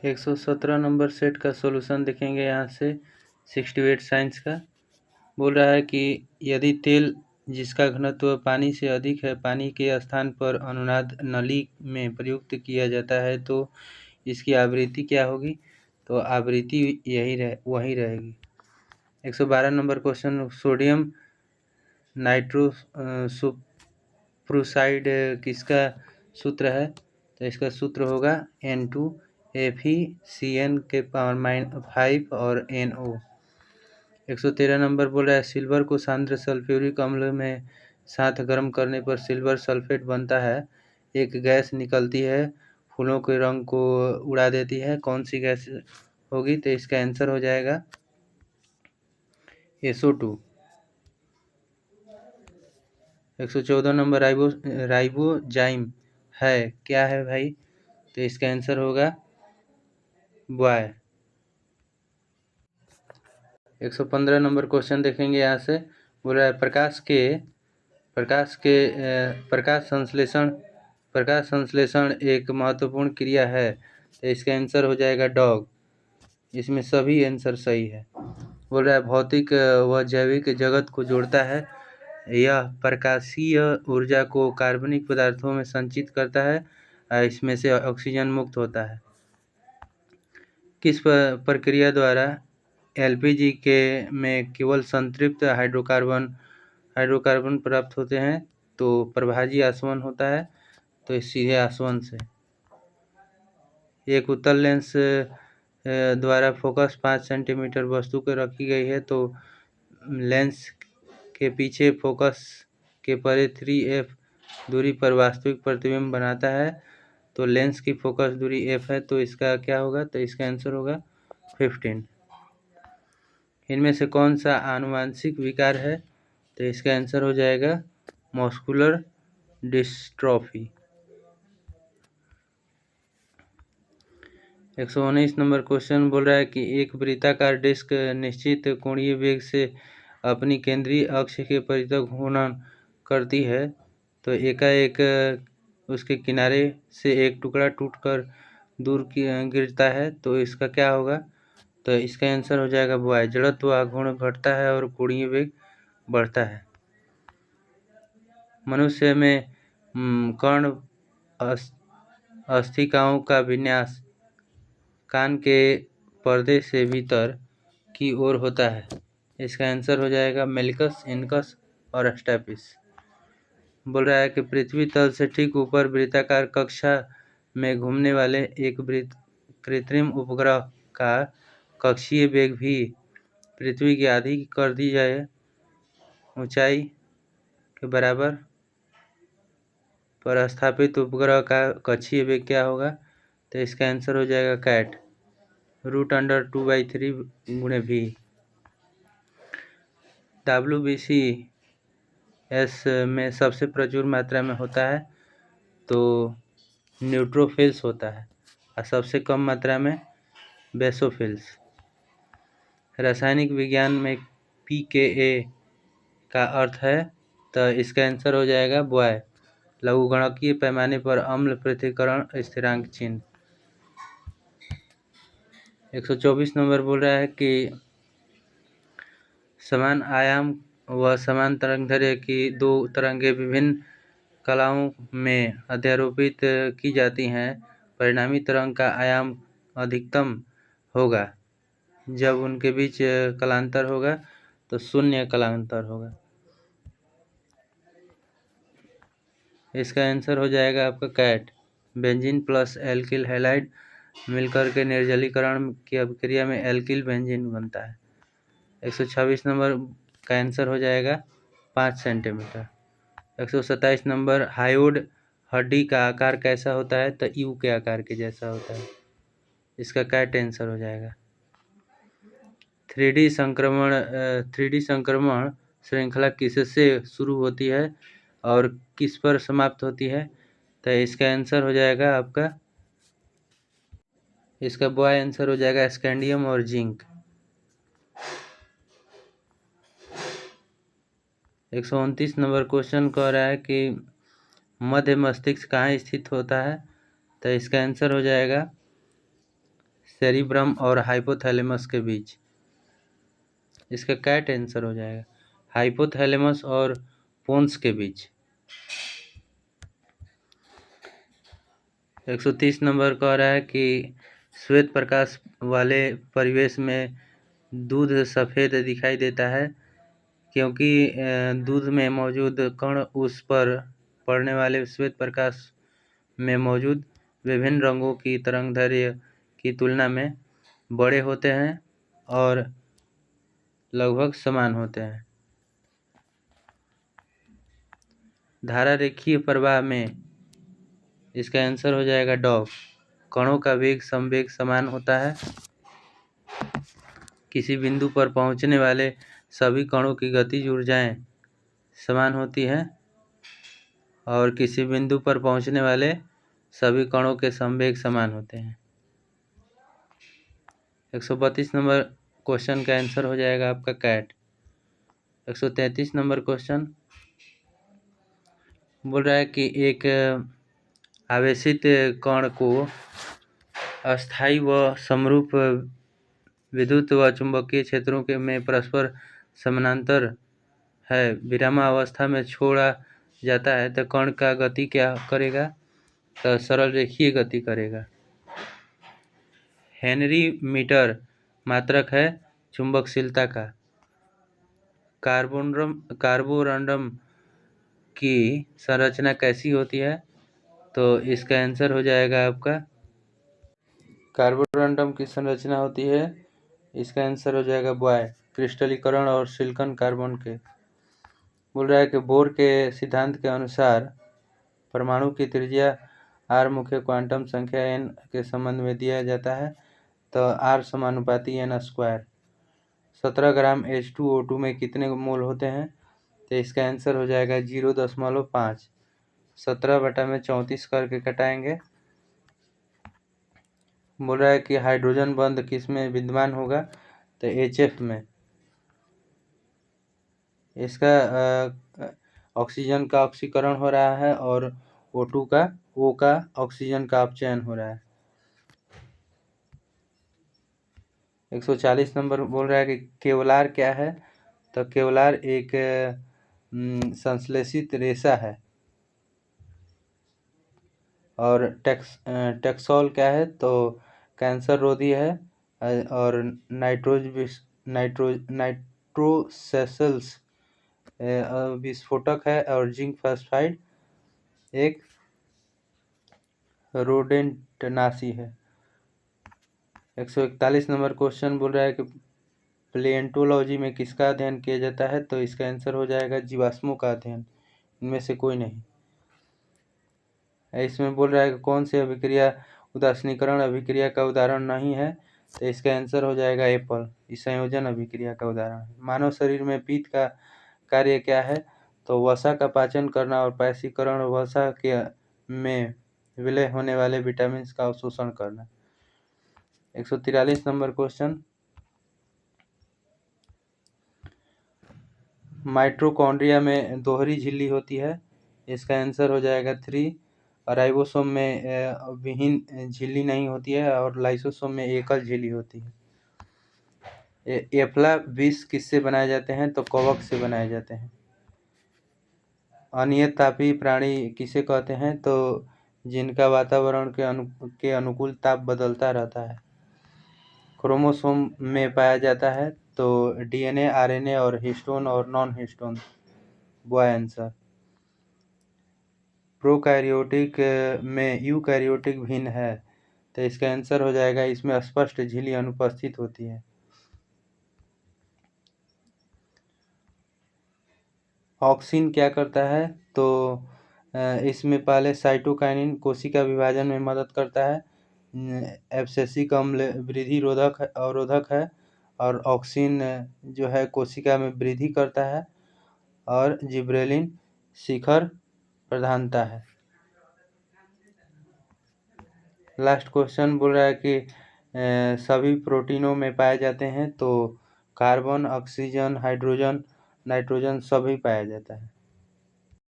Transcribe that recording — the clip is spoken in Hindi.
117 नंबर सेट का सॉल्यूशन देखेंगे यहाँ से 68 साइंस का। बोल रहा है कि यदि तेल जिसका घनत्व पानी से अधिक है पानी के स्थान पर अनुनाद नली में प्रयुक्त किया जाता है तो इसकी आवृत्ति क्या होगी? तो आवृत्ति वही रहेगी। 112 नंबर क्वेश्चन, सोडियम नाइट्रो सुप्रोसाइड किसका सूत्र है? तो इसका सूत्र होगा N2FeCN के पावर 5 और NO। 113 नंबर बोल रहा है सिल्वर को सांद्र सल्फ्यूरिक अम्ल में साथ गर्म करने पर सिल्वर सल्फेट बनता है। एक गैस निकलती है, फूलों के रंग को उड़ा देती है, कौन सी गैस होगी? तो इसका आंसर हो जाएगा SO2। 114 नंबर राइबोजाइम है, क्या है भाई? तो इसका आंसर होगा बॉय। 115 नंबर क्वेश्चन देखेंगे यहाँ से। बोल रहा है प्रकाश संश्लेषण एक महत्वपूर्ण क्रिया है। तो इसका आंसर हो जाएगा डॉग। इसमें सभी आंसर सही है। बोल रहा है भौतिक व जैविक जगत को जोड़ता है। यह प्रकाशीय ऊर्जा को कार्बनिक पदार्थों में संचित करता है, इसमें से ऑक्सीजन मुक्त होता है। किस प्रक्रिया द्वारा LPG में केवल संतृप्त हाइड्रोकार्बन प्राप्त होते हैं? तो प्रभाजी आसवन होता है, तो सीधे आसवन से। एक उत्तल लेंस द्वारा फोकस 5 सेंटीमीटर वस्तु को रखी गई है तो लेंस के पीछे फोकस के परे 3F दूरी पर वास्तविक प्रतिबिंब बनाता है। तो लेंस की फोकस दूरी F है, तो इसका क्या होगा? तो इसका आंसर होगा 15। इनमें से कौन सा आनुवांशिक विकार है? तो इसका आंसर हो जाएगा मस्कुलर डिस्ट्रॉफी। 119 नंबर क्वेश्चन बोल रहा है कि एक वृत्ताकार डिस्क निश्चित कोणीय वेग से अपनी केंद्रीय अक्ष के परितः घूर्णन करती है तो एकाएक उसके किनारे से एक टुकड़ा टूटकर दूर गिरता है, तो इसका क्या होगा? तो इसका आंसर हो जाएगा बॉय। जड़त्व आघूर्ण घटता है और कोणीय वेग बढ़ता है। मनुष्य में कर्ण अस्थिकाओं का विन्यास कान के पर्दे से भीतर की ओर होता है। इसका आंसर हो जाएगा मेलिकस, इनकस और स्टेपिस। बोल रहा है कि पृथ्वी तल से ठीक ऊपर वृत्ताकार कक्षा में घूमने वाले एक कृत्रिम उपग्रह का कक्षीय वेग भी पृथ्वी की आधी कर दी जाए ऊंचाई के बराबर पर स्थापित उपग्रह का कक्षीय वेग क्या होगा? तो इसका आंसर हो जाएगा कैट, √2/3 गुणे V। WBCS में सबसे प्रचुर मात्रा में होता है तो न्यूट्रोफिल्स होता है और सबसे कम मात्रा में बेसोफिल्स। रासायनिक विज्ञान में pKa का अर्थ है, तो इसका आंसर हो जाएगा बॉय, लघुगणकीय पैमाने पर अम्ल पृथक्करण स्थिरांक चिन्ह। 124 नंबर बोल रहा है कि समान आयाम व समान तरंगदैर्घ्य की दो तरंगें विभिन्न कलाओं में अध्यारोपित की जाती हैं। परिणामी तरंग का आयाम अधिकतम होगा जब उनके बीच कलांतर होगा, तो शून्य कलांतर होगा। इसका आंसर हो जाएगा आपका कैट। बेंजीन प्लस एल्किल हैलाइड मिलकर के निर्जलीकरण की अभिक्रिया में एल्किल बेंजीन बनता है। 126 नंबर का आंसर हो जाएगा 5 सेंटीमीटर। 127 नंबर हायोड हड्डी का आकार कैसा होता है? तो यू के आकार के जैसा होता है। इसका कैट आंसर हो जाएगा। 3D संक्रमण श्रृंखला किससे शुरू होती है और किस पर समाप्त होती है? तो इसका आंसर हो जाएगा आपका, इसका बॉय आंसर हो जाएगा स्कैंडियम और जिंक। 129 नंबर क्वेश्चन कह रहा है कि मध्य मस्तिष्क कहाँ स्थित होता है? तो इसका आंसर हो जाएगा सेरिब्रम और हाइपोथैलेमस के बीच। इसका कैट आंसर हो जाएगा हाइपोथैलेमस और पोन्स के बीच। 130 नंबर कह रहा है कि श्वेत प्रकाश वाले परिवेश में दूध सफ़ेद दिखाई देता है क्योंकि दूध में मौजूद कण उस पर पड़ने वाले श्वेत प्रकाश में मौजूद विभिन्न रंगों की तरंगदैर्घ्य की तुलना में बड़े होते हैं और लगभग समान होते हैं। धारा रेखीय प्रवाह में इसका आंसर हो जाएगा डॉग। कणों का वेग संवेग समान होता है। किसी बिंदु पर पहुंचने वाले सभी कणों की गतिज ऊर्जाएं समान होती हैं और किसी बिंदु पर पहुंचने वाले सभी कणों के संवेग समान होते हैं। 132 नंबर क्वेश्चन का आंसर हो जाएगा आपका कैट। 133 नंबर क्वेश्चन बोल रहा है कि एक आवेशित कण को अस्थायी व समरूप विद्युत व चुंबकीय क्षेत्रों के में परस्पर समानांतर है विरामावस्था में छोड़ा जाता है तो कण का गति क्या करेगा? तो सरल रेखीय गति करेगा। हेनरी मीटर मात्रक है चुंबकशीलता का। कार्बोरंडम की संरचना कैसी होती है? तो इसका आंसर हो जाएगा आपका कार्बोरंडम की संरचना होती है, इसका आंसर हो जाएगा बॉय, क्रिस्टलीकरण और सिलिकॉन कार्बन के। बोल रहा है कि बोर के सिद्धांत के अनुसार परमाणु की त्रिज्या r मुख्य क्वांटम संख्या n के संबंध में दिया जाता है तो r समानुपाती n²। 17 ग्राम H2O2 में कितने मोल होते हैं? तो इसका आंसर हो जाएगा 0.5। 17 बटा में 34 करके कटाएंगे। बोल रहा है कि हाइड्रोजन बंध किस में विद्यमान होगा? तो HF में। इसका ऑक्सीजन का ऑक्सीकरण हो रहा है और O2 का O का ऑक्सीजन का अपचयन हो रहा है। 140 नंबर बोल रहा है कि केवलार क्या है? तो केवलार एक संश्लेषित रेशा है। और टेक्सोल क्या है? तो कैंसर रोधी है और नाइट्रोसेल्स विस्फोटक है और जिंक फॉस्फाइड एक रोडेंटनाशी है। 141 नंबर क्वेश्चन बोल रहा है कि प्लेंटोलॉजी में किसका अध्ययन किया जाता है? तो इसका आंसर हो जाएगा जीवाश्मों का अध्ययन, इनमें से कोई नहीं। इसमें बोल रहा है कि कौन सी अभिक्रिया उदासीनीकरण अभिक्रिया का उदाहरण नहीं है? तो इसका आंसर हो जाएगा एप्पल, इस संयोजन अभिक्रिया का उदाहरण है। मानव शरीर में पित्त का कार्य क्या है? तो वसा का पाचन करना और पैसीकरण, वसा के में विलय होने वाले विटामिन का अवशोषण करना। 143 नंबर क्वेश्चन, माइटोकॉन्ड्रिया में दोहरी झिल्ली होती है, इसका आंसर हो जाएगा 3। और राइबोसोम में विहीन झिल्ली नहीं होती है और लाइसोसोम में एकल झिल्ली होती है। एफ्ला विष किससे बनाए जाते हैं? तो कवक से बनाए जाते हैं। अनियत तापी प्राणी किसे कहते हैं? तो जिनका वातावरण के अनुकूल ताप बदलता रहता है। क्रोमोसोम में पाया जाता है तो DNA, RNA और हिस्टोन और non histone. Boy answer. Prokaryotic में यूकैरियोटिक भिन्न है तो इसका आंसर हो जाएगा, इसमें स्पष्ट झिल्ली अनुपस्थित होती है। ऑक्सिन क्या करता है? तो इसमें पहले साइटोकाइनिन कोशिका विभाजन में मदद करता है, एब्सेसिक अम्ल वृद्धि अवरोधक है और ऑक्सिन जो है कोशिका में वृद्धि करता है और जिब्रेलिन शिखर प्रधानता है। लास्ट क्वेश्चन बोल रहा है कि सभी प्रोटीनों में पाए जाते हैं तो कार्बन, ऑक्सीजन, हाइड्रोजन, नाइट्रोजन सभी पाया जाता है।